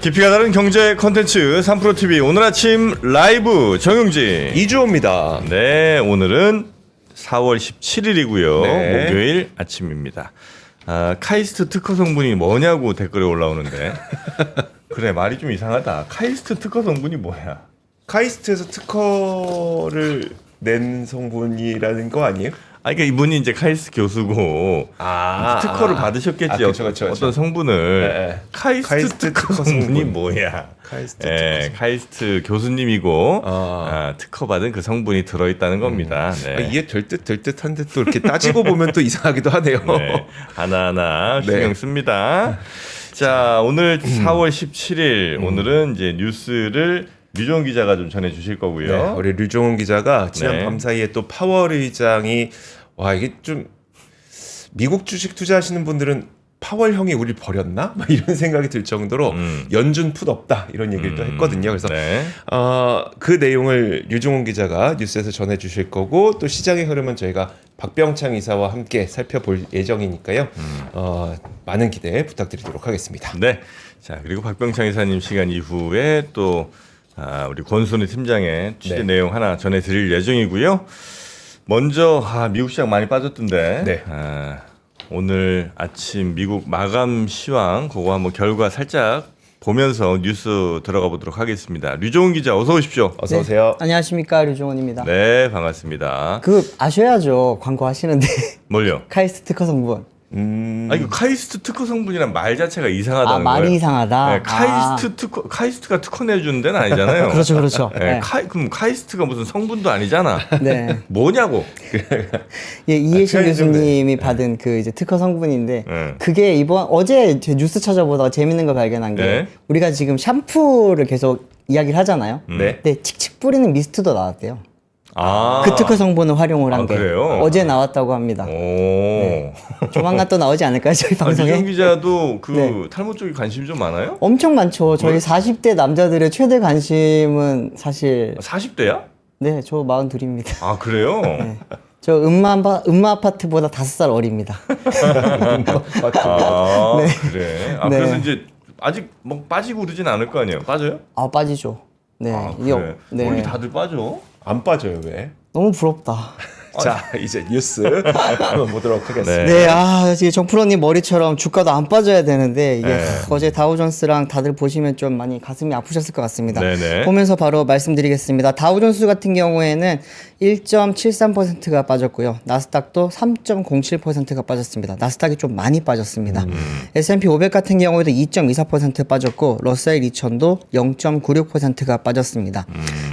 깊이가 다른 경제 컨텐츠 3프로TV 오늘 아침 라이브 정용진 이주호입니다. 네, 오늘은 4월 17일이고요. 네. 목요일 아침입니다. 카이스트 특허 성분이 뭐냐고 댓글에 올라오는데 그래, 말이 좀 이상하다. 카이스트 특허 성분이 뭐야? 카이스트에서 특허를 낸 성분이라는 거 아니에요? 그러니까 이분이 이제 카이스트 교수고 특허를 받으셨겠지. 그쵸. 어떤 성분을. 네. 카이스트 특허 성분이 성분. 뭐야? 카이스트 카이스트 교수님이고 아. 특허 받은 그 성분이 들어있다는 겁니다. 네. 이해 될 듯한데 또 이렇게 따지고 보면 또 이상하기도 하네요. 네, 하나하나 신경 네. 씁니다. 자, 오늘 4월 17일 오늘은 이제 뉴스를 류종 기자가 좀 전해 주실 거고요. 네, 우리 류종훈 기자가 지난 네. 밤 사이에 또 파월 의장이 이게 좀 미국 주식 투자하시는 분들은 파월 형이 우리 버렸나? 막 이런 생각이 들 정도로 연준 풋 없다 이런 얘기를 또 했거든요. 그래서 네. 그 내용을 류종훈 기자가 뉴스에서 전해 주실 거고 또 시장의 흐름은 저희가 박병창 이사와 함께 살펴볼 예정이니까요. 많은 기대 부탁드리도록 하겠습니다. 네. 자, 그리고 박병창 이사님 시간 이후에 또 우리 권순희 팀장의 취재 네. 내용 하나 전해드릴 예정이고요. 먼저 미국 시장 많이 빠졌던데 네. 오늘 아침 미국 마감 시황 그거 한번 결과 살짝 보면서 뉴스 들어가 보도록 하겠습니다. 류종훈 기자 어서 오십시오. 어서 오세요. 안녕하십니까, 류종원입니다. 네, 반갑습니다. 아셔야죠. 광고 하시는데 뭘요? 카이스트 특허 성분. 이거 카이스트 특허 성분이란 말 자체가 이상하다는 거예요. 말이 이상하다. 네, 카이스트가 특허 내주는 데는 아니잖아요. 그렇죠. 네, 네. 그럼 카이스트가 무슨 성분도 아니잖아. 네. 뭐냐고. 예, 이해신 편의점 교수님이 받은 그 이제 특허 성분인데 네. 그게 어제 제 뉴스 찾아보다가 재밌는 걸 발견한 게 네. 우리가 지금 샴푸를 계속 이야기를 하잖아요. 네. 근데 칙칙 뿌리는 미스트도 나왔대요. 아, 그 특허 성분을 활용을 한 게 그래요? 어제 나왔다고 합니다. 오. 조만간 또 나오지 않을까요, 저희 방송에? 류종 기자도 그 네. 탈모 쪽에 관심이 좀 많아요? 엄청 많죠. 저희 40대 남자들의 최대 관심은 사실 40대야? 네, 저 42입니다. 아, 그래요? 네. 저 음마 아파트보다 5살 어립니다. 아, 네. 그래. 네. 그래서 이제 아직 뭐 빠지고 그러진 않을 거 아니에요? 빠져요? 빠지죠. 네. 그래. 네. 원래 다들 빠져. 안 빠져요 왜? 너무 부럽다. 자 이제 뉴스 한번 보도록 하겠습니다. 네. 지금 정프로님 머리처럼 주가도 안 빠져야 되는데 이게 네. 어제 다우존스랑 다들 보시면 좀 많이 가슴이 아프셨을 것 같습니다. 네네. 보면서 바로 말씀드리겠습니다. 다우존스 같은 경우에는 1.73%가 빠졌고요. 나스닥도 3.07%가 빠졌습니다. 나스닥이 좀 많이 빠졌습니다. S&P 500 같은 경우에도 2.24% 빠졌고 러셀 2000도 0.96%가 빠졌습니다.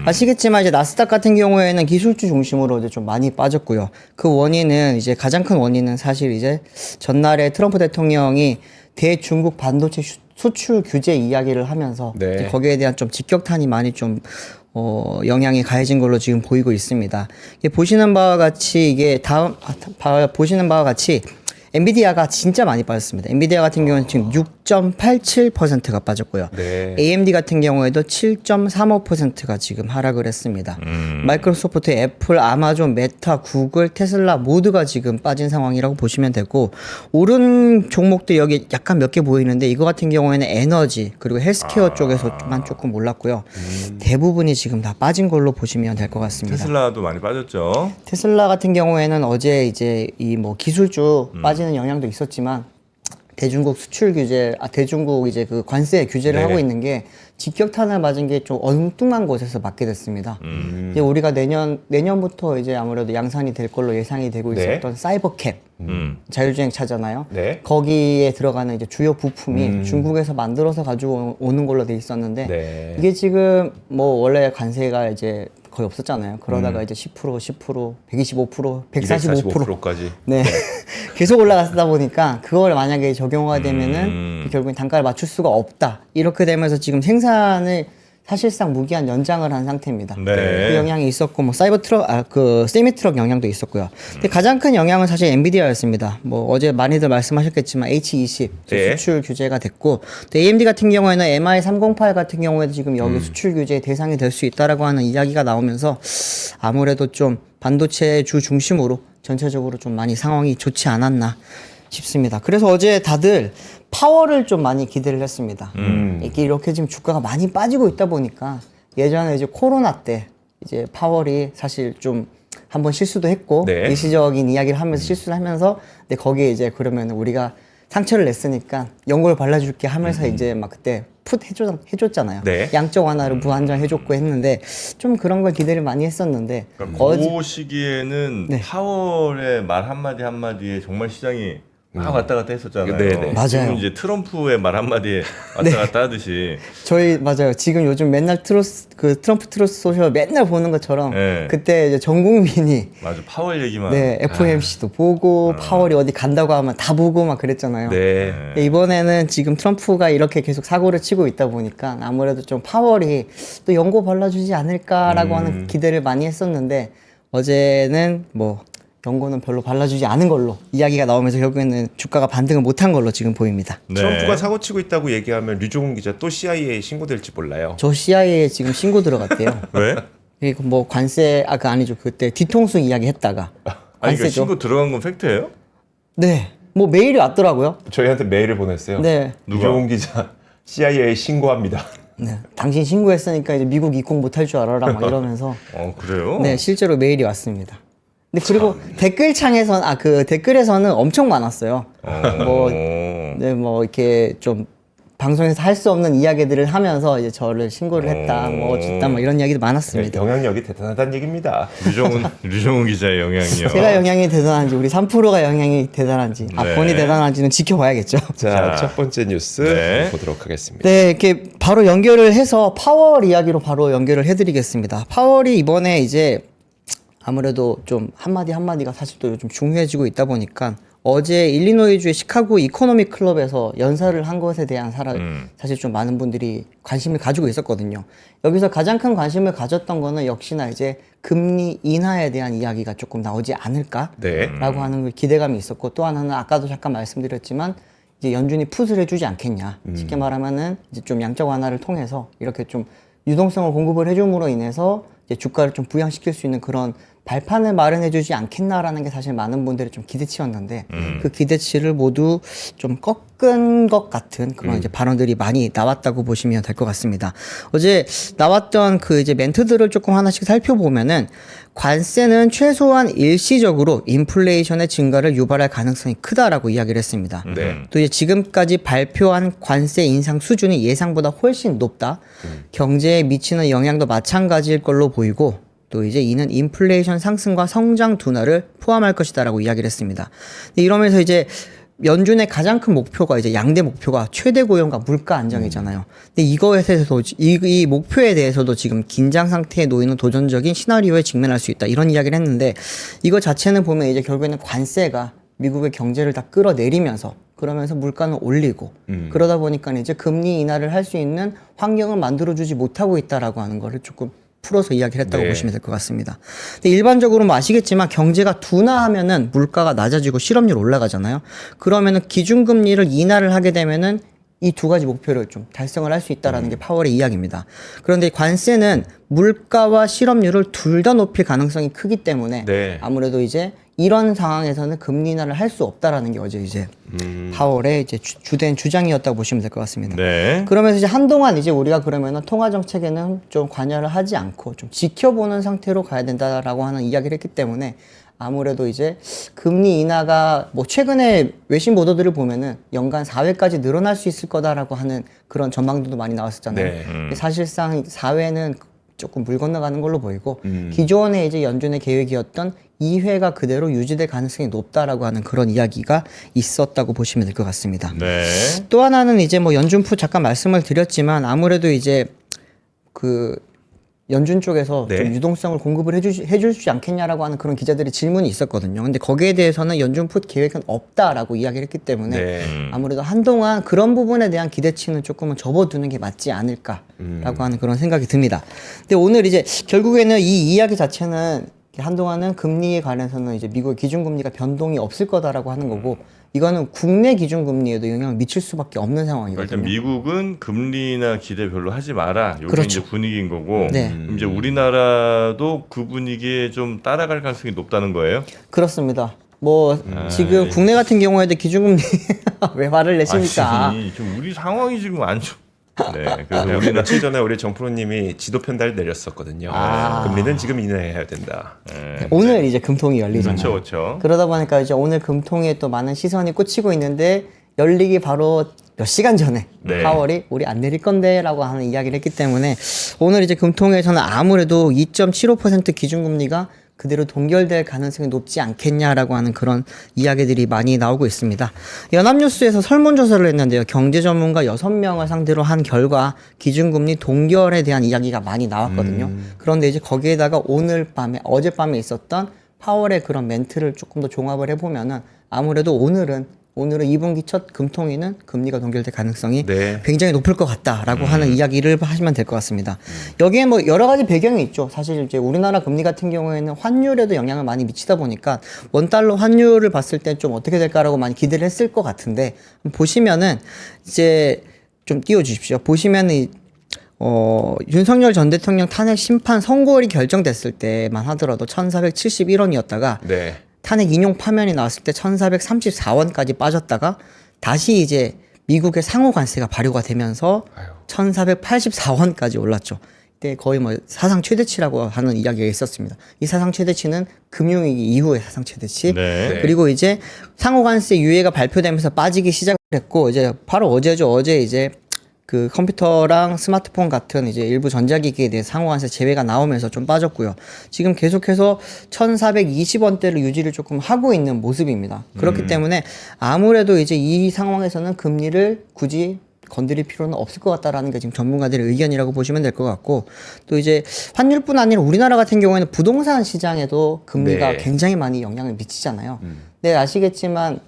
아시겠지만 이제 나스닥 같은 경우에는 기술주 중심으로 이제 좀 많이 빠졌고요. 그 원인은 이제 가장 큰 원인은 사실 이제 전날에 트럼프 대통령이 대중국 반도체 수출 규제 이야기를 하면서 네. 이제 거기에 대한 좀 직격탄이 많이 좀 영향이 가해진 걸로 지금 보이고 있습니다. 이게 보시는 바와 같이 엔비디아가 진짜 많이 빠졌습니다. 엔비디아 같은 경우는 지금 6.87%가 빠졌고요. 네. AMD 같은 경우에도 7.35%가 지금 하락을 했습니다. 마이크로소프트, 애플, 아마존, 메타, 구글, 테슬라 모두가 지금 빠진 상황이라고 보시면 되고 오른 종목들 여기 약간 몇 개 보이는데 이거 같은 경우에는 에너지 그리고 헬스케어 쪽에서만 조금 올랐고요. 대부분이 지금 다 빠진 걸로 보시면 될 것 같습니다. 테슬라도 많이 빠졌죠. 테슬라 같은 경우에는 어제 이제 이 뭐 기술주 빠지는 영향도 있었지만 대중국 수출 규제, 대중국 이제 그 관세 규제를 네. 하고 있는 게 직격탄을 맞은 게 좀 엉뚱한 곳에서 맞게 됐습니다. 이제 우리가 내년부터 이제 아무래도 양산이 될 걸로 예상이 되고 네. 있었던 사이버캡 자율주행차잖아요. 네. 거기에 들어가는 이제 주요 부품이 중국에서 만들어서 가지고 오는 걸로 돼 있었는데 네. 이게 지금 뭐 원래 관세가 이제 거의 없었잖아요. 그러다가 이제 10%, 125%, 145%. 145%까지. 네. 계속 올라갔다 보니까 그걸 만약에 적용화가 되면은 결국엔 단가를 맞출 수가 없다. 이렇게 되면서 지금 생산을 사실상 무기한 연장을 한 상태입니다. 네. 그 영향이 있었고 뭐 사이버 트럭 그 세미 트럭 영향도 있었고요. 근데 가장 큰 영향은 사실 엔비디아였습니다. 뭐 어제 많이들 말씀하셨겠지만 H20 네. 수출 규제가 됐고 또 AMD 같은 경우에는 MI308 같은 경우에도 지금 여기 수출 규제의 대상이 될 수 있다라고 하는 이야기가 나오면서 아무래도 좀 반도체 주 중심으로 전체적으로 좀 많이 상황이 좋지 않았나 싶습니다. 그래서 어제 다들 파월을 좀 많이 기대를 했습니다. 이게 이렇게 지금 주가가 많이 빠지고 있다 보니까 예전에 이제 코로나 때 이제 파월이 사실 좀 한번 실수도 했고 네. 일시적인 이야기를 하면서 실수를 하면서 근데 거기에 이제 그러면 우리가 상처를 냈으니까 연고를 발라줄게 하면서 이제 막 그때 풋 해줬잖아요. 네. 양적 완화를 무한정 해줬고 했는데 좀 그런 걸 기대를 많이 했었는데 그러니까 그 시기에는 네. 파월의 말 한마디 한마디에 정말 시장이 막 왔다 갔다 했었잖아요. 네네. 맞아요. 지금 이제 트럼프의 말 한마디에 왔다 갔다 하듯이 저희 맞아요. 지금 요즘 맨날 트럼프 트루스 소셜 맨날 보는 것처럼 네. 그때 이제 전 국민이 맞아 파월 얘기만. 네 FOMC도 보고 파월이 어디 간다고 하면 다 보고 막 그랬잖아요. 네. 근데 이번에는 지금 트럼프가 이렇게 계속 사고를 치고 있다 보니까 아무래도 좀 파월이 또 연고 발라주지 않을까라고 하는 기대를 많이 했었는데 어제는 뭐 연고는 별로 발라주지 않은 걸로 이야기가 나오면서 결국에는 주가가 반등을 못한 걸로 지금 보입니다. 네. 트럼프가 사고 치고 있다고 얘기하면 류종훈 기자 또 CIA 신고될지 몰라요. 저 CIA에 지금 신고 들어갔대요. 왜? 그리고 뭐 관세 그 아니죠 그때 뒤통수 이야기 했다가 아니 그러니까 관세죠. 신고 들어간 건 팩트예요? 네, 뭐 메일이 왔더라고요. 저희한테 메일을 보냈어요. 네, 누가? 류종훈 기자 CIA 신고합니다. 네. 당신 신고했으니까 이제 미국 입국 못할 줄 알아라 막 이러면서 그래요? 네 실제로 메일이 왔습니다. 근데 그리고 댓글창에선 그 댓글에서는 엄청 많았어요. 뭐, 네, 뭐 이렇게 좀 방송에서 할 수 없는 이야기들을 하면서 이제 저를 신고를 했다, 뭐 어쨌다, 뭐 이런 이야기도 네, 많았습니다. 영향력이 대단하다는 얘기입니다. 류종훈 기자의 영향이요. 제가 영향이 대단한지 우리 3%가 영향이 대단한지 본이 대단한지는 지켜봐야겠죠. 자, 자, 첫 번째 뉴스 네. 보도록 하겠습니다. 네, 이렇게 바로 연결을 해서 파월 이야기로 바로 연결을 해드리겠습니다. 파월이 이번에 이제 아무래도 좀 한마디 한마디가 사실 또 요즘 중요해지고 있다 보니까 어제 일리노이주의 시카고 이코노믹 클럽에서 연설을 한 것에 대한 사실 좀 많은 분들이 관심을 가지고 있었거든요. 여기서 가장 큰 관심을 가졌던 거는 역시나 이제 금리 인하에 대한 이야기가 조금 나오지 않을까라고 네. 하는 기대감이 있었고 또 하나는 아까도 잠깐 말씀드렸지만 이제 연준이 풋을 해주지 않겠냐. 쉽게 말하면은 이제 좀 양적 완화를 통해서 이렇게 좀 유동성을 공급을 해줌으로 인해서 이제 주가를 좀 부양시킬 수 있는 그런 발판을 마련해주지 않겠나라는 게 사실 많은 분들이 좀 기대치였는데 그 기대치를 모두 좀 꺾은 것 같은 그런 이제 발언들이 많이 나왔다고 보시면 될 것 같습니다. 어제 나왔던 그 이제 멘트들을 조금 하나씩 살펴보면은 관세는 최소한 일시적으로 인플레이션의 증가를 유발할 가능성이 크다라고 이야기를 했습니다. 네. 또 이제 지금까지 발표한 관세 인상 수준이 예상보다 훨씬 높다. 경제에 미치는 영향도 마찬가지일 걸로 보이고 또 이제 이는 인플레이션 상승과 성장 둔화를 포함할 것이다라고 이야기를 했습니다. 근데 이러면서 이제 연준의 가장 큰 목표가 이제 양대 목표가 최대 고용과 물가 안정이잖아요. 근데 이거에 대해서도 이 목표에 대해서도 지금 긴장 상태에 놓이는 도전적인 시나리오에 직면할 수 있다 이런 이야기를 했는데 이거 자체는 보면 이제 결국에는 관세가 미국의 경제를 다 끌어내리면서 그러면서 물가는 올리고 그러다 보니까 이제 금리 인하를 할 수 있는 환경을 만들어주지 못하고 있다라고 하는 거를 조금 풀어서 이야기를 했다고 네. 보시면 될 것 같습니다. 근데 일반적으로 뭐 아시겠지만 경제가 둔화하면은 물가가 낮아지고 실업률 올라가잖아요. 그러면은 기준금리를 인하를 하게 되면은 이 두 가지 목표를 좀 달성을 할 수 있다라는 게 파월의 이야기입니다. 그런데 관세는 물가와 실업률을 둘 다 높일 가능성이 크기 때문에 네. 아무래도 이제 이런 상황에서는 금리 인하를 할 수 없다라는 게 어제 이제 파월의 이제 주된 주장이었다고 보시면 될 것 같습니다. 네. 그러면서 이제 한동안 이제 우리가 그러면은 통화 정책에는 좀 관여를 하지 않고 좀 지켜보는 상태로 가야 된다라고 하는 이야기를 했기 때문에 아무래도 이제 금리 인하가 뭐 최근에 외신 보도들을 보면은 연간 4회까지 늘어날 수 있을 거다라고 하는 그런 전망들도 많이 나왔었잖아요. 네. 근데 사실상 4회는 조금 물 건너가는 걸로 보이고 기존에 이제 연준의 계획이었던 2회가 그대로 유지될 가능성이 높다라고 하는 그런 이야기가 있었다고 보시면 될 것 같습니다. 네. 또 하나는 이제 뭐 연준프 잠깐 말씀을 드렸지만 아무래도 이제 그 연준 쪽에서 네. 좀 유동성을 공급을 해줄 수 않겠냐라고 하는 그런 기자들의 질문이 있었거든요. 근데 거기에 대해서는 연준프 계획은 없다라고 이야기를 했기 때문에 네. 아무래도 한동안 그런 부분에 대한 기대치는 조금은 접어두는 게 맞지 않을까라고 하는 그런 생각이 듭니다. 근데 오늘 이제 결국에는 이 이야기 자체는 한동안은 금리에 관해서는 이제 미국의 기준금리가 변동이 없을 거다라고 하는 거고 이거는 국내 기준금리에도 영향을 미칠 수밖에 없는 상황이거든요. 일단 미국은 금리나 기대 별로 하지 마라. 이게 그렇죠. 이제 분위기인 거고 네. 이제 우리나라도 그 분위기에 좀 따라갈 가능성이 높다는 거예요. 그렇습니다. 뭐 지금 국내 같은 경우에도 기준금리 왜 화를 내십니까? 아니, 지금 우리 상황이 지금 안 좋. 네, 그래서 우리 우리는 며칠 전에 우리 정프로님이 지도 편달 내렸었거든요. 금리는 지금 인하해야 된다. 오늘 이제 금통이 열리잖아요. 그렇죠, 그렇죠. 그러다 보니까 이제 오늘 금통에 또 많은 시선이 꽂히고 있는데 열리기 바로 몇 시간 전에 네. 파월이 우리 안 내릴 건데라고 하는 이야기를 했기 때문에 오늘 이제 금통에서는 아무래도 2.75% 기준금리가 그대로 동결될 가능성이 높지 않겠냐라고 하는 그런 이야기들이 많이 나오고 있습니다. 연합뉴스에서 설문조사를 했는데요. 경제 전문가 6명을 상대로 한 결과 기준금리 동결에 대한 이야기가 많이 나왔거든요. 그런데 이제 거기에다가 오늘 밤에 어젯밤에 있었던 파월의 그런 멘트를 조금 더 종합을 해보면은 아무래도 오늘은 2분기 첫 금통위는 금리가 동결될 가능성이 네. 굉장히 높을 것 같다라고 하는 이야기를 하시면 될 것 같습니다. 여기에 뭐 여러 가지 배경이 있죠. 사실 이제 우리나라 금리 같은 경우에는 환율에도 영향을 많이 미치다 보니까 원달러 환율을 봤을 때 좀 어떻게 될까라고 많이 기대를 했을 것 같은데 보시면은 이제 좀 띄워주십시오. 보시면은 윤석열 전 대통령 탄핵 심판 선고일이 결정됐을 때만 하더라도 1,471원이었다가 네. 탄핵 인용 파면이 나왔을 때 1,434원까지 빠졌다가 다시 이제 미국의 상호 관세가 발효가 되면서 1,484원까지 올랐죠. 이때 거의 뭐 사상 최대치라고 하는 이야기가 있었습니다. 이 사상 최대치는 금융위기 이후의 사상 최대치. 네. 그리고 이제 상호 관세 유예가 발표되면서 빠지기 시작했고 이제 바로 어제죠. 어제 이제 그 컴퓨터랑 스마트폰 같은 이제 일부 전자기기에 대해 상호관세 제외가 나오면서 좀 빠졌고요. 지금 계속해서 1,420원대를 유지를 조금 하고 있는 모습입니다. 그렇기 때문에 아무래도 이제 이 상황에서는 금리를 굳이 건드릴 필요는 없을 것 같다라는 게 지금 전문가들의 의견이라고 보시면 될 것 같고 또 이제 환율뿐 아니라 우리나라 같은 경우에는 부동산 시장에도 금리가 네. 굉장히 많이 영향을 미치잖아요. 네, 아시겠지만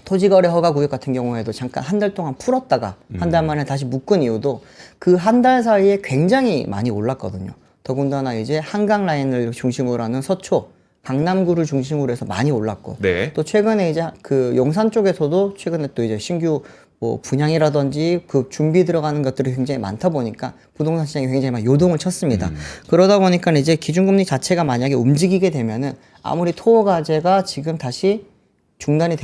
토지거래 허가 구역 같은 경우에도 잠깐 한 달 동안 풀었다가 한 달 만에 다시 묶은 이유도 그 한 달 사이에 굉장히 많이 올랐거든요. 더군다나 이제 한강 라인을 중심으로 하는 서초, 강남구를 중심으로 해서 많이 올랐고 네. 또 최근에 이제 그 용산 쪽에서도 최근에 또 이제 신규 뭐 분양이라든지 그 준비 들어가는 것들이 굉장히 많다 보니까 부동산 시장이 굉장히 많이 요동을 쳤습니다. 그러다 보니까 이제 기준금리 자체가 만약에 움직이게 되면은 아무리 토어 과제가 지금 다시 중단이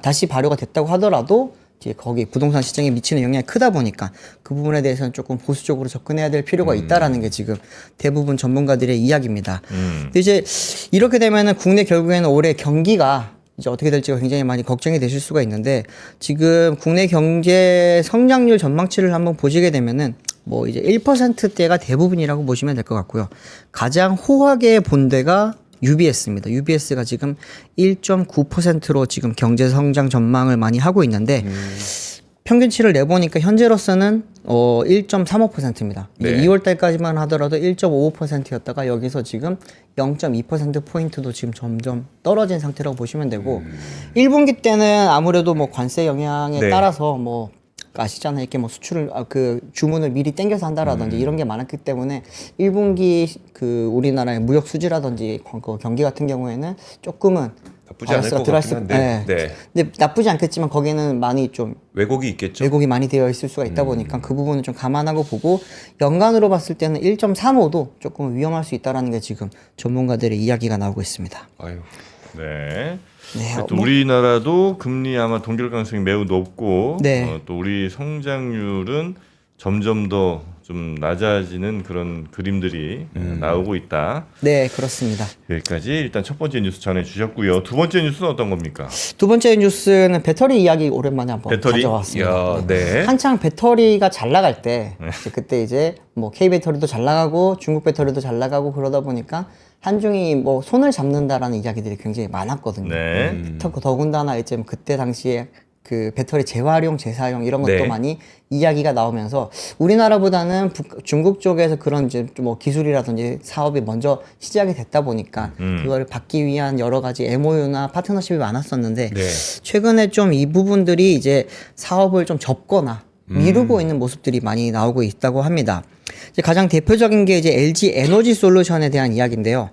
다시 발효가 됐다고 하더라도 이제 거기 부동산 시장에 미치는 영향이 크다 보니까 그 부분에 대해서는 조금 보수적으로 접근해야 될 필요가 있다라는 게 지금 대부분 전문가들의 이야기입니다. 근데 이제 이렇게 되면은 국내 결국에는 올해 경기가 이제 어떻게 될지가 굉장히 많이 걱정이 되실 수가 있는데 지금 국내 경제 성장률 전망치를 한번 보시게 되면은 뭐 이제 1%대가 대부분이라고 보시면 될 것 같고요. 가장 호하게 본 데가 UBS입니다. UBS가 지금 1.9%로 지금 경제 성장 전망을 많이 하고 있는데 평균치를 내보니까 현재로서는 1.35%입니다. 네. 2월 달까지만 하더라도 1.55%였다가 여기서 지금 0.2% 포인트도 지금 점점 떨어진 상태라고 보시면 되고 1분기 때는 아무래도 뭐 관세 영향에 네. 따라서 뭐 아시잖아요. 이렇게 뭐 수출을 그 주문을 미리 땡겨서 한다라든지 이런 게 많았기 때문에 1분기 그 우리나라의 무역 수지라든지 경기 같은 경우에는 조금은 나쁘지 않을 것 같긴 한데. 네. 근데 나쁘지 않겠지만 거기에는 많이 좀 왜곡이 있겠죠. 왜곡이 많이 되어 있을 수가 있다 보니까 그 부분을 좀 감안하고 보고 연간으로 봤을 때는 1.35도 조금 위험할 수 있다라는 게 지금 전문가들의 이야기가 나오고 있습니다. 아유. 네. 네, 또 우리나라도 금리 아마 동결 가능성이 매우 높고 네. 또 우리 성장률은 점점 더 좀 낮아지는 그런 그림들이 나오고 있다. 네, 그렇습니다. 여기까지 일단 첫 번째 뉴스 전해주셨고요. 두 번째 뉴스는 어떤 겁니까? 두 번째 뉴스는 배터리 이야기 오랜만에 한번 배터리? 가져왔습니다. 야, 네. 한창 배터리가 잘 나갈 때 이제 그때 이제 뭐 K 배터리도 잘 나가고 중국 배터리도 잘 나가고 그러다 보니까 한중이 뭐 손을 잡는다라는 이야기들이 굉장히 많았거든요. 네. 더군다나 이제 그때 당시에 그 배터리 재활용, 재사용 이런 것도 네. 많이 이야기가 나오면서 우리나라보다는 중국 쪽에서 그런 이제 뭐 기술이라든지 사업이 먼저 시작이 됐다 보니까 그걸 받기 위한 여러 가지 MOU나 파트너십이 많았었는데 네. 최근에 좀 이 부분들이 이제 사업을 좀 접거나 미루고 있는 모습들이 많이 나오고 있다고 합니다. 이제 가장 대표적인 게 이제 LG 에너지 솔루션에 대한 이야기인데요.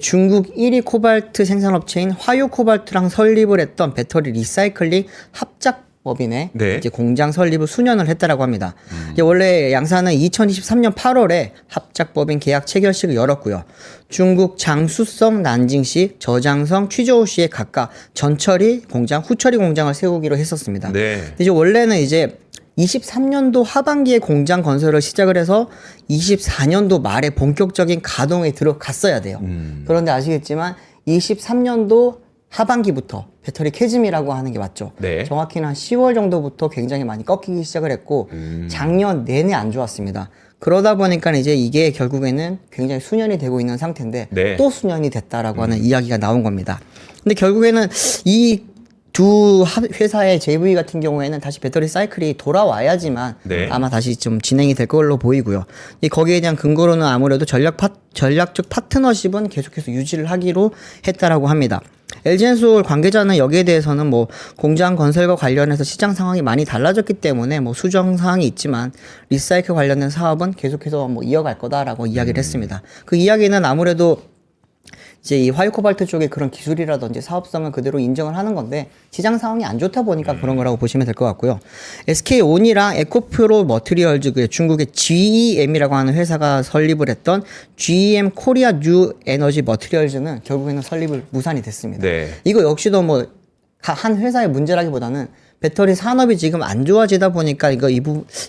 중국 1위 코발트 생산업체인 화유 코발트랑 설립을 했던 배터리 리사이클링 합작 법인의 네. 이제 공장 설립을 수년을 했다라고 합니다. 이제 원래 양사는 2023년 8월에 합작법인 계약 체결식을 열었고요. 중국 장수성 난징시, 저장성 취저우시에 각각 전처리 공장, 후처리 공장을 세우기로 했었습니다. 네. 근데 이제 원래는 이제 23년도 하반기에 공장 건설을 시작을 해서 24년도 말에 본격적인 가동에 들어갔어야 돼요. 그런데 아시겠지만 23년도 하반기부터 배터리 캐즘이라고 하는 게 맞죠. 네. 정확히는 한 10월 정도부터 굉장히 많이 꺾이기 시작을 했고 작년 내내 안 좋았습니다. 그러다 보니까 이제 이게 결국에는 굉장히 수년이 되고 있는 상태인데 네. 또 수년이 됐다라고 하는 이야기가 나온 겁니다. 근데 결국에는 이 두 회사의 JV 같은 경우에는 다시 배터리 사이클이 돌아와야지만 네. 아마 다시 좀 진행이 될 걸로 보이고요. 거기에 대한 근거로는 아무래도 전략적 파트너십은 계속해서 유지를 하기로 했다라고 합니다. LG엔솔 관계자는 여기에 대해서는 뭐 공장 건설과 관련해서 시장 상황이 많이 달라졌기 때문에 뭐 수정 사항이 있지만 리사이클 관련된 사업은 계속해서 뭐 이어갈 거다라고 이야기를 했습니다. 그 이야기는 아무래도 이제 이 화유 코발트 쪽의 그런 기술이라든지 사업성을 그대로 인정을 하는 건데 시장 상황이 안 좋다 보니까 그런 거라고 보시면 될 것 같고요. SK온이랑 에코프로 머티리얼즈 그 중국의 GEM이라고 하는 회사가 설립을 했던 GEM 코리아 뉴 에너지 머티리얼즈는 결국에는 설립을 무산이 됐습니다. 네. 이거 역시도 뭐 한 회사의 문제라기보다는 배터리 산업이 지금 안 좋아지다 보니까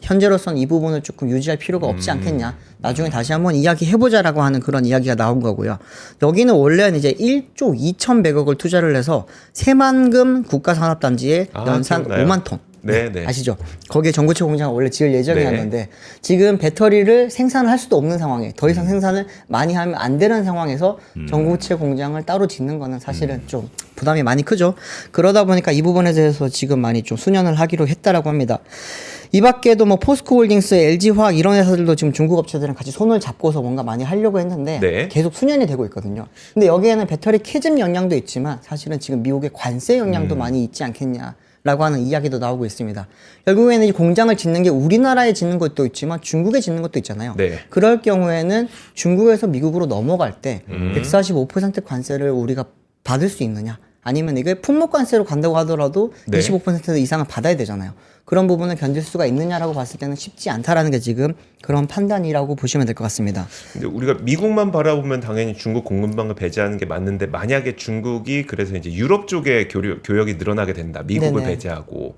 현재로서는 이 부분을 조금 유지할 필요가 없지 않겠냐. 나중에 다시 한번 이야기해보자라고 하는 그런 이야기가 나온 거고요. 여기는 원래는 이제 1조 2,100억을 투자를 해서 새만금 국가산업단지에 연산 기억나요. 5만 톤. 네, 네. 아시죠? 거기에 전구체 공장을 원래 지을 예정이었는데 지금 배터리를 생산을 할 수도 없는 상황에 더 이상 생산을 많이 하면 안 되는 상황에서 전구체 공장을 따로 짓는 거는 사실은 좀 부담이 많이 크죠. 그러다 보니까 이 부분에 대해서 지금 많이 좀 수년을 하기로 했다라고 합니다. 이 밖에도 뭐 포스코홀딩스, LG화학 이런 회사들도 지금 중국 업체들이랑 같이 손을 잡고서 뭔가 많이 하려고 했는데 네. 계속 수년이 되고 있거든요. 근데 여기에는 배터리 캐즘 영향도 있지만 사실은 지금 미국의 관세 영향도 많이 있지 않겠냐. 라고 하는 이야기도 나오고 있습니다. 결국에는 이 공장을 짓는 게 우리나라에 짓는 것도 있지만 중국에 짓는 것도 있잖아요. 네. 그럴 경우에는 중국에서 미국으로 넘어갈 때 145% 관세를 우리가 받을 수 있느냐? 아니면 이게 품목 관세로 간다고 하더라도 네. 25% 이상은 받아야 되잖아요. 그런 부분을 견딜 수가 있느냐라고 봤을 때는 쉽지 않다라는 게 지금 그런 판단이라고 보시면 될 것 같습니다. 근데 우리가 미국만 바라보면 당연히 중국 공급망을 배제하는 게 맞는데 만약에 중국이 그래서 이제 유럽 쪽에 교역이 늘어나게 된다. 미국을 네네. 배제하고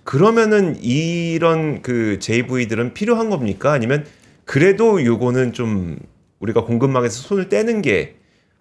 그러면은 이런 그 JV들은 필요한 겁니까? 아니면 그래도 요거는 좀 우리가 공급망에서 손을 떼는 게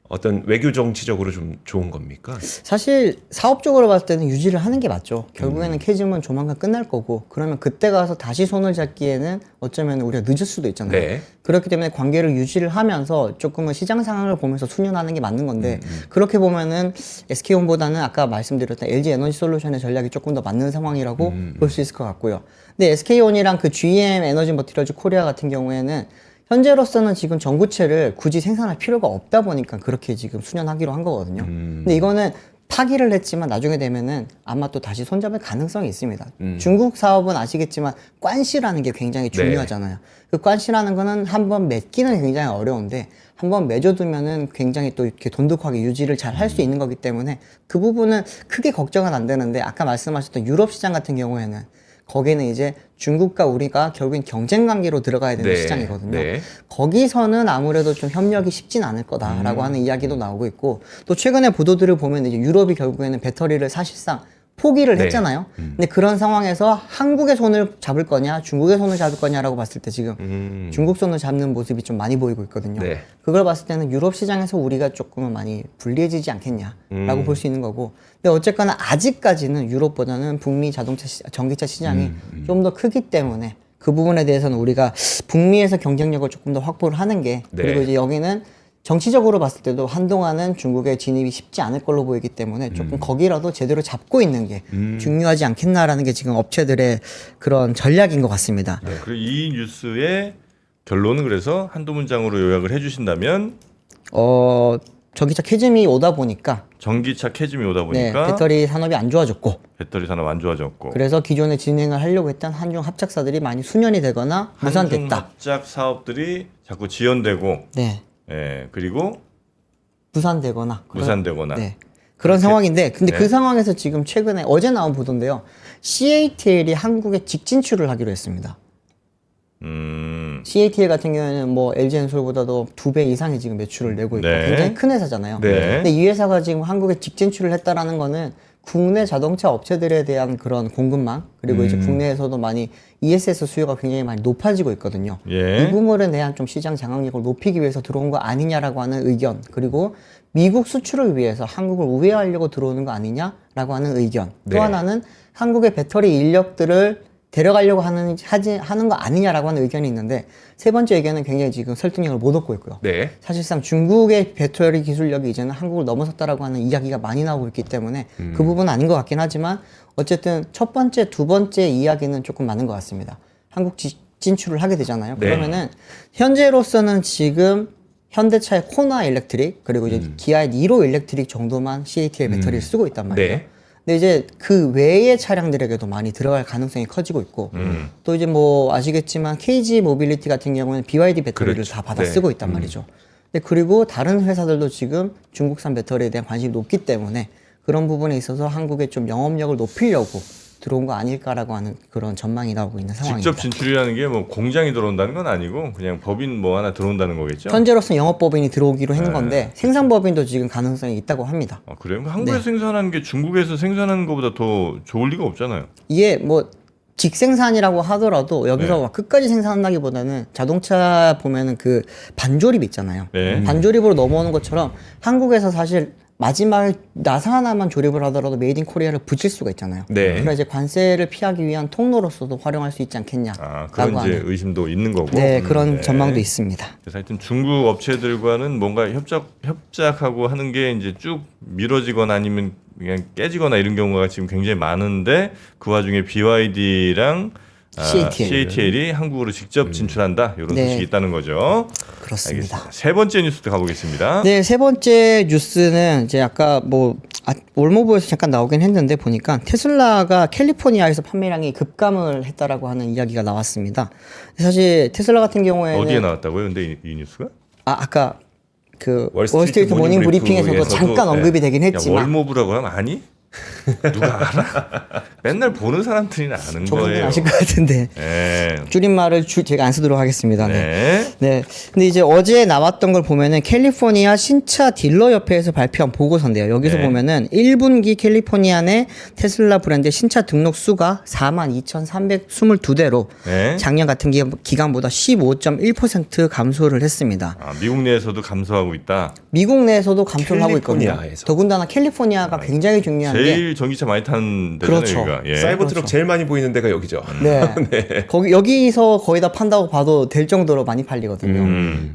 어떤 외교 정치적으로 좀 좋은 겁니까? 사실 사업적으로 봤을 때는 유지를 하는 게 맞죠. 결국에는 캐즘은 조만간 끝날 거고 그러면 그때 가서 다시 손을 잡기에는 어쩌면 우리가 늦을 수도 있잖아요. 네. 그렇기 때문에 관계를 유지를 하면서 조금은 시장 상황을 보면서 수년하는 게 맞는 건데 그렇게 보면은 SK온보다는 아까 말씀드렸던 LG 에너지 솔루션의 전략이 조금 더 맞는 상황이라고 볼 수 있을 것 같고요. 근데 SK온이랑 그 GM 에너지 머티리얼즈 코리아 같은 경우에는 현재로서는 지금 전구체를 굳이 생산할 필요가 없다 보니까 그렇게 지금 수년하기로 한 거거든요. 근데 이거는 파기를 했지만 나중에 되면은 아마 또 다시 손잡을 가능성이 있습니다. 중국 사업은 아시겠지만 관시라는 게 굉장히 중요하잖아요. 그 관시라는 거는 한번 맺기는 굉장히 어려운데 한번 맺어두면은 굉장히 또 이렇게 돈독하게 유지를 잘 할 수 있는 거기 때문에 그 부분은 크게 걱정은 안 되는데 아까 말씀하셨던 유럽 시장 같은 경우에는 거기는 이제 중국과 우리가 결국엔 경쟁 관계로 들어가야 되는 네. 시장이거든요. 네. 거기서는 아무래도 좀 협력이 쉽진 않을 거다라고 하는 이야기도 나오고 있고 또 최근에 보도들을 보면 이제 유럽이 결국에는 배터리를 사실상 포기를 네. 했잖아요. 근데 그런 상황에서 한국의 손을 잡을 거냐, 중국의 손을 잡을 거냐라고 봤을 때 지금 중국 손을 잡는 모습이 좀 많이 보이고 있거든요. 네. 그걸 봤을 때는 유럽 시장에서 우리가 조금은 많이 불리해지지 않겠냐라고 볼 수 있는 거고. 근데 어쨌거나 아직까지는 유럽보다는 북미 전기차 시장이 좀 더 크기 때문에 그 부분에 대해서는 우리가 북미에서 경쟁력을 조금 더 확보를 하는 게 그리고 네. 이제 여기는 정치적으로 봤을 때도 한동안은 중국의 진입이 쉽지 않을 걸로 보이기 때문에 조금 거기라도 제대로 잡고 있는 게 중요하지 않겠나라는 게 지금 업체들의 그런 전략인 것 같습니다. 네, 그리고 이 뉴스의 결론은 그래서 한두 문장으로 요약을 해주신다면 전기차 캐즘이 오다 보니까 전기차 캐즘이 오다 네, 보니까 배터리 산업이 안 좋아졌고 배터리 산업 안 좋아졌고 그래서 기존에 진행을 하려고 했던 한중 합작사들이 많이 수년이 되거나 무산됐다. 합작 사업들이 자꾸 지연되고 네, 그리고 무산되거나 무산되거나 네. 그런 상황인데 근데 그 상황에서 지금 최근에 어제 나온 보도인데요. CATL이 한국에 직진출을 하기로 했습니다. CATL 같은 경우에는 뭐 LG엔솔보다도 2배 이상의 지금 매출을 내고 있고 네. 굉장히 큰 회사잖아요. 네. 근데 이 회사가 지금 한국에 직진출을 했다라는 거는 국내 자동차 업체들에 대한 그런 공급망 그리고 이제 국내에서도 많이 ESS 수요가 굉장히 많이 높아지고 있거든요. 예. 이 부분에 대한 좀 시장 장악력을 높이기 위해서 들어온 거 아니냐라고 하는 의견 그리고 미국 수출을 위해서 한국을 우회하려고 들어오는 거 아니냐라고 하는 의견 네. 또 하나는 한국의 배터리 인력들을 데려가려고 하는 거 아니냐라고 하는 의견이 있는데 세 번째 의견은 굉장히 지금 설득력을 못 얻고 있고요. 네. 사실상 중국의 배터리 기술력이 이제는 한국을 넘어섰다라고 하는 이야기가 많이 나오고 있기 때문에 그 부분은 아닌 것 같긴 하지만 어쨌든 첫 번째, 두 번째 이야기는 조금 맞는 것 같습니다. 한국 진출을 하게 되잖아요. 네. 그러면은 현재로서는 지금 현대차의 코나 일렉트릭 그리고 이제 기아의 니로 일렉트릭 정도만 CATL 배터리를 쓰고 있단 말이에요. 네. 근데 이제 그 외의 차량들에게도 많이 들어갈 가능성이 커지고 있고 또 이제 뭐 아시겠지만 KG 모빌리티 같은 경우는 BYD 배터리를 그렇죠. 다 받아 네. 쓰고 있단 말이죠. 근데 그리고 다른 회사들도 지금 중국산 배터리에 대한 관심이 높기 때문에 그런 부분에 있어서 한국의 좀 영업력을 높이려고 들어온 거 아닐까라고 하는 그런 전망이 나오고 있는 상황입니다. 직접 진출이라는 게 뭐 공장이 들어온다는 건 아니고 그냥 법인 뭐 하나 들어온다는 거겠죠? 현재로서는 영업법인이 들어오기로 했는 건데 생산법인도 지금 가능성이 있다고 합니다. 아, 그래요? 한국에서 네. 생산하는 게 중국에서 생산하는 것보다 더 좋을 리가 없잖아요. 이게 뭐 직생산이라고 하더라도 여기서 네. 막 끝까지 생산한다기보다는 자동차 보면은 그 반조립 있잖아요. 네. 반조립으로 넘어오는 것처럼 한국에서 사실 마지막에 나사 하나만 조립을 하더라도 메이드 인 코리아를 붙일 수가 있잖아요. 네. 그래서 이제 관세를 피하기 위한 통로로서도 활용할 수 있지 않겠냐. 아, 그런 라고 이제 하는. 의심도 있는 거고. 네, 그런 네. 전망도 있습니다. 그래서 하여튼 중국 업체들과는 뭔가 협작하고 하는 게 이제 쭉 미뤄지거나 아니면 그냥 깨지거나 이런 경우가 지금 굉장히 많은데 그 와중에 BYD랑 CATL이 한국으로 직접 진출한다 이런 네. 소식이 있다는 거죠. 그렇습니다. 알겠습니다. 세 번째 뉴스도 가보겠습니다. 네, 세 번째 뉴스는 이제 아까 뭐 올모브에서 잠깐 나오긴 했는데 보니까 테슬라가 캘리포니아에서 판매량이 급감을 했다라고 하는 이야기가 나왔습니다. 사실 테슬라 같은 경우에는 어디에 나왔다고요? 근데 이 뉴스가? 아까 그 월스트리트 월스트리트 모닝 브리핑에서도 브리핑에서도, 잠깐 언급이 되긴 야, 했지만 월모브라고 하면 아니? 누가 알아? 맨날 보는 사람들이 아는 조금은 거예요. 아실 것 같은데 네. 줄임말을 제가 안 쓰도록 하겠습니다. 네. 네. 네. 근데 이제 어제 나왔던 걸 보면은 캘리포니아 신차 딜러 협회에서 발표한 보고서인데요. 여기서 네. 보면은 1분기 캘리포니아 내 테슬라 브랜드 신차 등록 수가 42,322대로 네. 작년 같은 기간보다 15.1% 감소를 했습니다. 아, 미국 내에서도 감소하고 있다. 미국 내에서도 감소를 하고 있거든요. 캘리포니아에서. 더군다나 캘리포니아가 굉장히 중요한 게 제일 전기차 많이 타는 데잖아요. 그렇죠. 여기가. 예. 사이버트럭 그렇죠. 제일 많이 보이는 데가 여기죠. 네. 여기서 거의 다 판다고 봐도 될 정도로 많이 팔리거든요.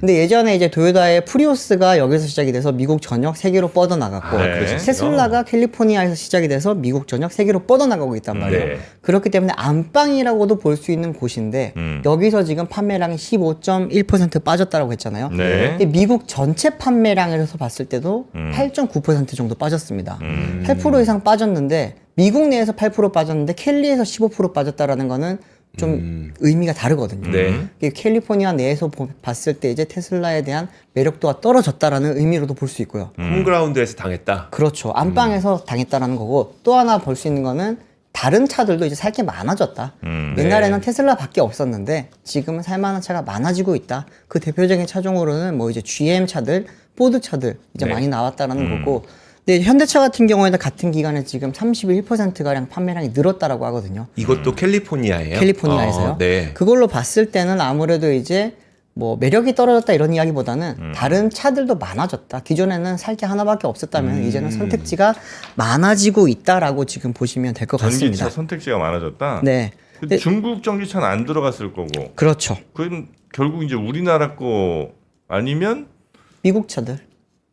근데 예전에 이제 도요타의 프리우스가 여기서 시작이 돼서 미국 전역 세계로 뻗어나갔고 아, 네. 테슬라가 캘리포니아에서 시작이 돼서 미국 전역 세계로 뻗어나가고 있단 말이에요. 네. 그렇기 때문에 안방이라고도 볼 수 있는 곳인데 여기서 지금 판매량이 15.1% 빠졌다라고 했잖아요. 네. 근데 미국 전체 판매량에서 봤을 때도 8.9% 정도 빠졌습니다. 8% 이상 빠졌는데 미국 내에서 8% 빠졌는데 캘리에서 15% 빠졌다라는 거는 좀 의미가 다르거든요. 네. 이게 캘리포니아 내에서 봤을 때 이제 테슬라에 대한 매력도가 떨어졌다라는 의미로도 볼 수 있고요. 홈그라운드에서 당했다. 그렇죠. 안방에서 당했다라는 거고 또 하나 볼 수 있는 거는 다른 차들도 이제 살 게 많아졌다. 옛날에는 테슬라밖에 없었는데 지금은 살 만한 차가 많아지고 있다. 그 대표적인 차종으로는 뭐 이제 GM 차들, 포드 차들 이제 네. 많이 나왔다라는 거고. 근데 현대차 같은 경우에는 같은 기간에 지금 31%가량 판매량이 늘었다라고 하거든요. 이것도 캘리포니아예요? 캘리포니아에서요. 네. 그걸로 봤을 때는 아무래도 이제 뭐 매력이 떨어졌다 이런 이야기보다는 다른 차들도 많아졌다. 기존에는 살 게 하나밖에 없었다면 이제는 선택지가 많아지고 있다라고 지금 보시면 될 것 전기차 같습니다. 선택지가 많아졌다. 네. 근데 중국 전기차는 안 들어갔을 거고. 그렇죠. 그건 결국 이제 우리나라 거 아니면 미국 차들.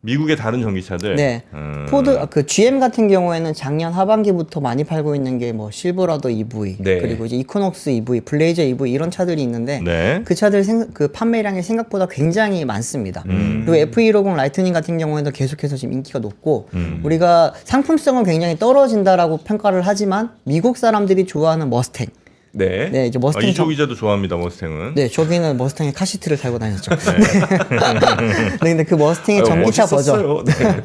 미국의 다른 전기차들. 네. 포드 그 GM 같은 경우에는 작년 하반기부터 많이 팔고 있는 게 뭐 실버라도 EV 네. 그리고 이제 이코녹스 EV, 블레이저 EV 이런 차들이 있는데 네. 그 차들 그 판매량이 생각보다 굉장히 많습니다. 그리고 F150 라이트닝 같은 경우에도 계속해서 지금 인기가 높고 우리가 상품성은 굉장히 떨어진다라고 평가를 하지만 미국 사람들이 좋아하는 머스탱 네. 네, 이제 머스탱 이조 기자도 좋아합니다 머스탱은. 네, 저기는 머스탱의 카시트를 달고 다녔죠. 네, 근데 그 머스탱의 전기차 버전. 멋있었어요. 네.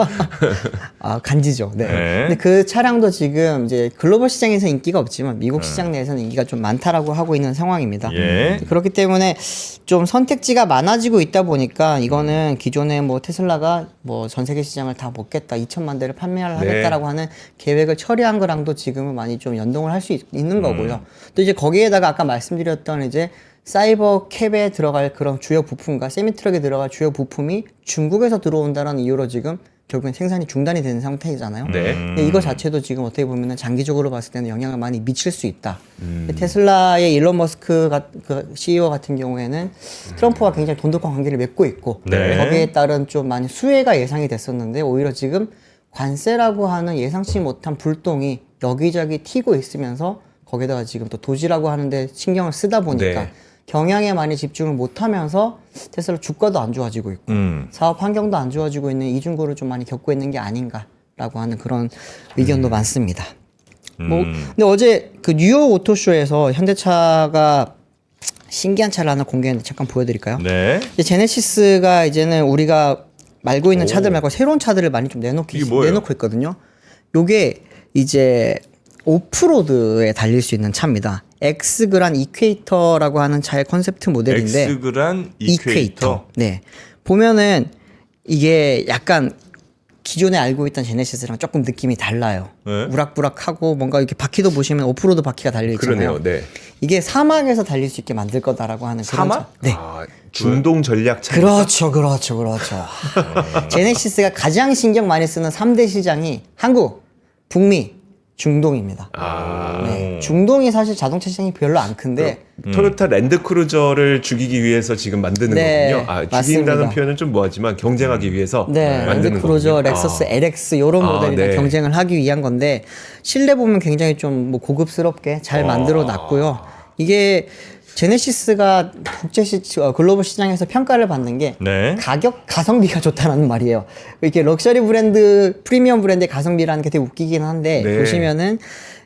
아, 간지죠. 네. 네. 근데 그 차량도 지금 이제 글로벌 시장에서 인기가 없지만 미국 시장 내에서는 인기가 좀 많다라고 하고 있는 상황입니다. 예. 그렇기 때문에 좀 선택지가 많아지고 있다 보니까 이거는 기존에 뭐 테슬라가 뭐 전 세계 시장을 다 먹겠다, 2천만 대를 판매를 하겠다라고 하는 계획을 처리한 거랑도 지금은 많이 좀 연동을 할 수 있는 거고요. 또 이제 거기에다가 아까 말씀드렸던 이제 사이버 캡에 들어갈 그런 주요 부품과 세미트럭에 들어갈 주요 부품이 중국에서 들어온다는 이유로 지금 결국엔 생산이 중단이 되는 상태이잖아요. 네. 근데 이거 자체도 지금 어떻게 보면은 장기적으로 봤을 때는 영향을 많이 미칠 수 있다. 테슬라의 일론 머스크 그 CEO 같은 경우에는 트럼프와 굉장히 돈독한 관계를 맺고 있고 네. 거기에 따른 좀 많이 수혜가 예상이 됐었는데 오히려 지금 관세라고 하는 예상치 못한 불똥이 여기저기 튀고 있으면서 거기다가 지금 또 도지라고 하는데 신경을 쓰다 보니까 네. 경향에 많이 집중을 못하면서 테슬라 주가도 안 좋아지고 있고 사업 환경도 안 좋아지고 있는 이중고를 좀 많이 겪고 있는 게 아닌가라고 하는 그런 의견도 많습니다. 뭐 근데 어제 그 뉴욕 오토쇼에서 현대차가 신기한 차를 하나 공개했는데 잠깐 보여드릴까요? 네. 이제 제네시스가 이제는 우리가 알고 있는 차들 말고 새로운 차들을 많이 좀 이게 뭐예요? 내놓고 있거든요. 요게 이제 오프로드에 달릴 수 있는 차입니다. 엑스그란 이퀘이터라고 하는 차의 컨셉트 모델인데 엑스그란 이퀘이터. 네. 보면은 이게 약간 기존에 알고 있던 제네시스랑 조금 느낌이 달라요. 네. 우락부락하고 뭔가 이렇게 바퀴도 보시면 오프로드 바퀴가 달려 있잖아요. 그러네요. 네. 이게 사막에서 달릴 수 있게 만들 거다라고 하는 그런 사막? 차. 네. 아, 중동 전략 차. 그렇죠. 제네시스가 가장 신경 많이 쓰는 3대 시장이 한국, 북미, 중동입니다. 네. 중동이 사실 자동차 시장이 별로 안 큰데 토요타 랜드크루저를 죽이기 위해서 지금 만드는 네, 거군요. 아, 맞습니다. 죽인다는 표현은 좀 뭐하지만 경쟁하기 위해서 네, 만드는 랜드크루저, 거군요. 렉서스 LX 이런 모델이랑 네. 경쟁을 하기 위한 건데 실내 보면 굉장히 좀 뭐 고급스럽게 잘 만들어 놨고요. 이게 제네시스가 글로벌 시장에서 평가를 받는 게 네. 가성비가 좋다는 말이에요. 이렇게 럭셔리 브랜드, 프리미엄 브랜드의 가성비라는 게 되게 웃기긴 한데 네. 보시면은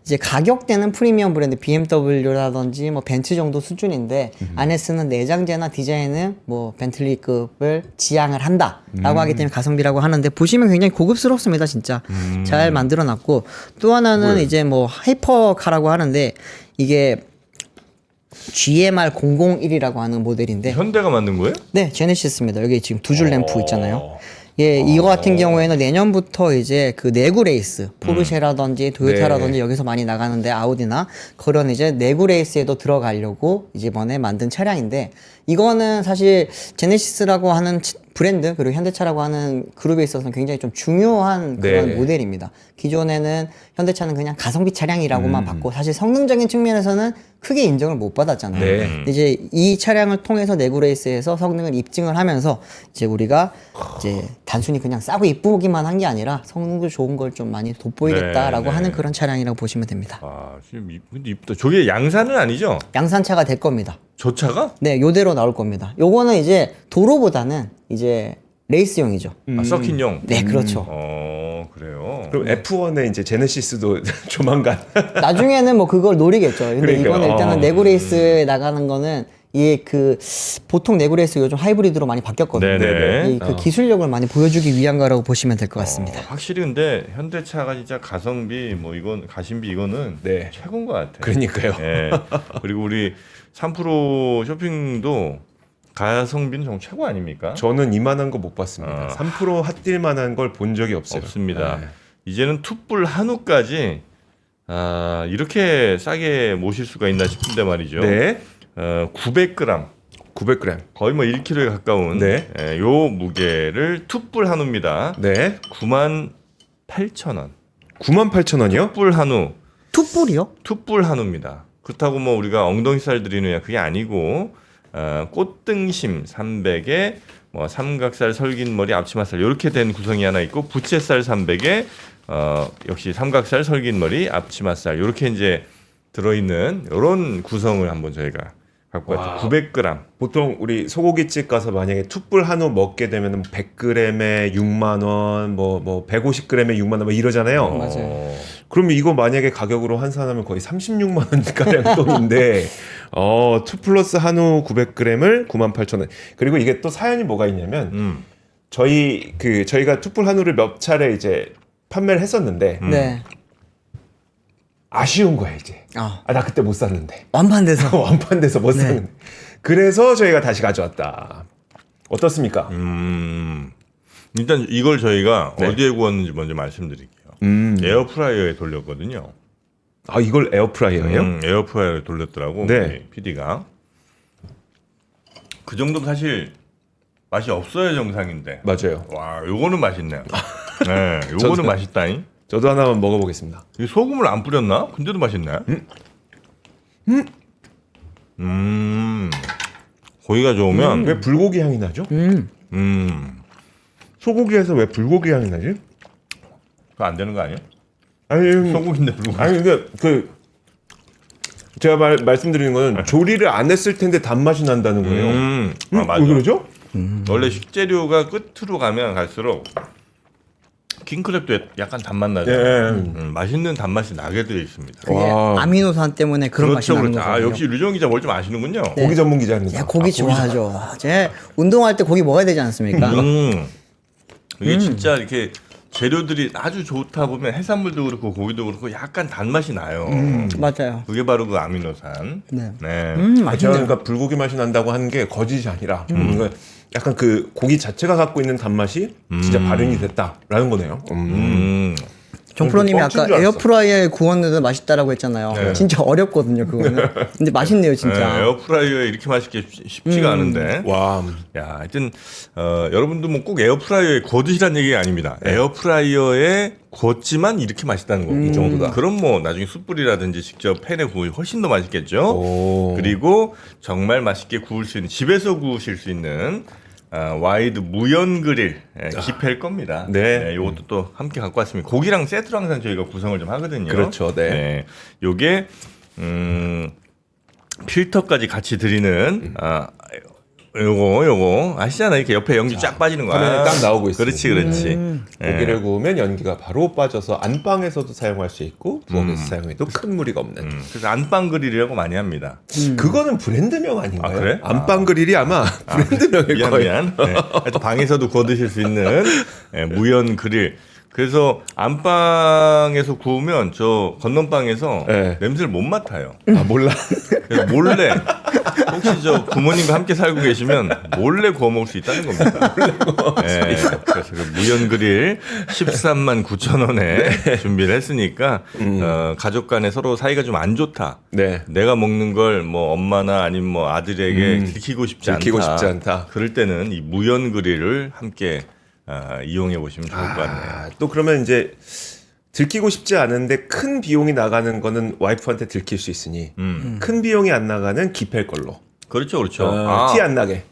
이제 가격대는 프리미엄 브랜드 BMW라든지 뭐 벤츠 정도 수준인데 안에 쓰는 내장재나 디자인은 뭐 벤틀리급을 지향을 한다라고 하기 때문에 가성비라고 하는데 보시면 굉장히 고급스럽습니다, 진짜. 잘 만들어 놨고 또 하나는 이제 뭐 하이퍼카라고 하는데 이게 GMR 001이라고 하는 모델인데 현대가 만든 거예요? 네, 제네시스입니다. 여기 지금 두 줄 램프 있잖아요. 예, 이거 같은 경우에는 내년부터 이제 그 내구 레이스, 포르쉐라든지 도요타라든지 여기서 많이 나가는데 아우디나 그런 이제 내구 레이스에도 들어가려고 이번에 만든 차량인데 이거는 사실 제네시스라고 하는 브랜드 그리고 현대차라고 하는 그룹에 있어서는 굉장히 좀 중요한 그런 네. 모델입니다. 기존에는 현대차는 그냥 가성비 차량이라고만 봤고 사실 성능적인 측면에서는 크게 인정을 못 받았잖아요. 네. 근데 이제 이 차량을 통해서 내구 레이스에서 성능을 입증을 하면서 이제 우리가 이제 단순히 그냥 싸고 이쁘기만 한 게 아니라 성능도 좋은 걸 좀 많이 돋보이겠다라고 네, 네. 하는 그런 차량이라고 보시면 됩니다. 아, 지금 근데 이쁘다. 저게 양산은 아니죠? 양산차가 될 겁니다. 저 차가? 네, 요대로 나올 겁니다. 요거는 이제 도로보다는 이제 레이스용이죠. 아, 서킷용. 네, 그렇죠. 그래요. 그럼 F1에 이제 제네시스도 조만간 나중에는 뭐 그걸 노리겠죠. 근데 그러니까요. 이거는 일단은 내구 레이스에 나가는 거는 이게 그 보통 내구 레이스 요즘 하이브리드로 많이 바뀌었거든요. 네네. 이 그 기술력을 많이 보여주기 위한 거라고 보시면 될 것 같습니다. 확실히 근데 현대차가 진짜 가성비 뭐 이건 가심비 이거는 네. 최고인 것 같아요. 그러니까요. 예. 그리고 우리 3프로 쇼핑도 가성비는 정말 최고 아닙니까? 저는 이만한 거 못 봤습니다. 3% 핫딜만한 걸 본 적이 없어요. 없습니다. 네. 이제는 투뿔 한우까지 이렇게 싸게 모실 수가 있나 싶은데 말이죠. 네. 900g 900g. 거의 뭐 1kg에 가까운 네. 요 무게를 투뿔 한우입니다. 네. 98,000원. 98,000원이요? 투뿔 한우. 투뿔이요? 투뿔 한우입니다. 그렇다고 뭐 우리가 엉덩이 살 드리느냐 그게 아니고 꽃등심 300에 뭐 삼각살 설긴머리 앞치마살 이렇게 된 구성이 하나 있고 부채살 300에 역시 삼각살 설긴머리 앞치마살 이렇게 이제 들어있는 이런 구성을 한번 저희가 갖고 왔죠. 900g. 보통 우리 소고기집 가서 만약에 툭불 한우 먹게 되면 100g에 6만 원, 뭐 150g에 6만 원 뭐 이러잖아요. 맞아요. 그러면 이거 만약에 가격으로 환산하면 거의 36만 원 가량 돈인데 2 플러스 한우 900g을 98,000원. 그리고 이게 또 사연이 뭐가 있냐면 저희가 투뿔 한우를 몇 차례 이제 판매를 했었는데 네. 아쉬운 거야 이제. 아, 나 그때 못 샀는데. 완판돼서. 완판돼서 못 샀는데. 그래서 저희가 다시 가져왔다. 어떻습니까? 일단 이걸 저희가 네. 어디에 구웠는지 먼저 말씀드릴게요. 에어프라이어에 돌렸거든요. 아 이걸 에어프라이어예요? 에어프라이어에 돌렸더라고. 네. PD가. 그 정도면 사실 맛이 없어야 정상인데. 맞아요. 와, 요거는 맛있네요. 네, 요거는 맛있다잉. 저도 하나만 먹어보겠습니다. 이 소금을 안 뿌렸나? 근데도 맛있네. 고기가 좋으면 왜 불고기 향이 나죠? 소고기에서 왜 불고기 향이 나지? 그거 안 되는 거 아니야? 아니 소고기인데 불고기. 아니 그 제가 말씀드리는 거는 조리를 안 했을 텐데 단맛이 난다는 거예요. 아, 맞아. 왜 그러죠? 원래 식재료가 끝으로 가면 갈수록 킹크랩도 약간 단맛 나죠. 네. 맛있는 단맛이 나게 되어 있습니다. 그게 와. 아미노산 때문에 그런 맛이 나는 거거든요. 아, 역시 류정 기자 뭘 좀 아시는군요. 고기 전문 기자입니다. 야, 고기 좋아하죠. 제 운동할 때 고기 먹어야 되지 않습니까? 이게 진짜 이렇게 재료들이 아주 좋다 보면 해산물도 그렇고 고기도 그렇고 약간 단맛이 나요. 맞아요. 그게 바로 그 아미노산. 네. 네. 제가 맛있네요. 그러니까 불고기 맛이 난다고 하는 게 거짓이 아니라 그러니까 약간 그 고기 자체가 갖고 있는 단맛이 진짜 발현이 됐다라는 거네요. 정프로님이 뻥친 아까 줄 알았어. 에어프라이어에 구웠는데 맛있다라고 했잖아요. 네. 진짜 어렵거든요, 그거는. 근데 맛있네요, 네, 진짜. 에어프라이어에 이렇게 맛있게 쉽지가 않은데. 와, 야, 하여튼 여러분도 뭐 꼭 에어프라이어에 구워드시라는 얘기가 아닙니다. 에어프라이어에 구웠지만 이렇게 맛있다는 거. 이 정도다. 그럼 뭐 나중에 숯불이라든지 직접 팬에 구우면 훨씬 더 맛있겠죠. 오. 그리고 정말 맛있게 구울 수 있는 집에서 구우실 수 있는 와이드 무연 그릴 기펠 겁니다. 네. 이것도 또 함께 갖고 왔습니다. 고기랑 세트로 항상 저희가 구성을 좀 하거든요. 그렇죠, 네. 요게 필터까지 같이 드리는 요거 아시잖아요. 이렇게 옆에 연기 쫙 빠지는 거. 화면에 딱 나오고 있어요. 그렇지, 그렇지. 고기를 구우면 연기가 바로 빠져서 안방에서도 사용할 수 있고 부엌에서 사용해도 큰 무리가 없는. 그래서 안방 그릴이라고 많이 합니다. 그거는 브랜드명 아닌가요? 아, 그래? 안방 그릴이 아마 브랜드명일 거예요. 미안. 네. 하여튼 방에서도 구워 드실 수 있는 무연 그릴. 그래서 안방에서 구우면 저 건넌방에서 네. 냄새를 못 맡아요. 아 몰라. 그래서 몰래 혹시 저 부모님과 함께 살고 계시면 몰래 구워 먹을 수 있다는 겁니다. 네, 그래서 그 무연 그릴 13만 9천 원에 준비를 했으니까 가족 간에 서로 사이가 좀 안 좋다. 네. 내가 먹는 걸 뭐 엄마나 아니면 뭐 아들에게 들키고 싶지 않다. 그럴 때는 이 무연 그릴을 함께 이용해 보시면 좋을 것 같네요. 또 그러면 이제 들키고 싶지 않은데 큰 비용이 나가는 거는 와이프한테 들킬 수 있으니 큰 비용이 안 나가는 기펠 걸로. 그렇죠, 그렇죠. 티 안 나게.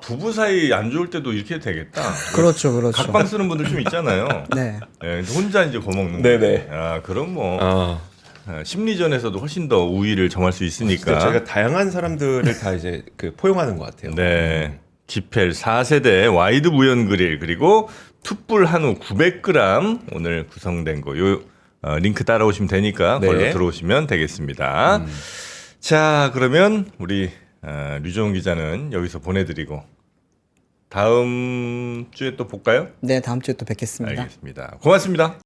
부부 사이 안 좋을 때도 이렇게 되겠다. 그렇죠, 그렇죠. 각방 쓰는 분들 좀 있잖아요. 네. 네, 혼자 이제 구워 먹는 거. 네네. 그럼 뭐 심리전에서도 훨씬 더 우위를 점할 수 있으니까. 저희가 다양한 사람들을 다 이제 그 포용하는 것 같아요. 네. 기펠 4세대 와이드 무연 그릴 그리고 툭불 한우 900g 오늘 구성된 거 요 링크 따라오시면 되니까 네. 걸로 들어오시면 되겠습니다. 자, 그러면 우리 류정훈 기자는 여기서 보내드리고 다음 주에 또 볼까요? 네, 다음 주에 또 뵙겠습니다. 알겠습니다. 고맙습니다.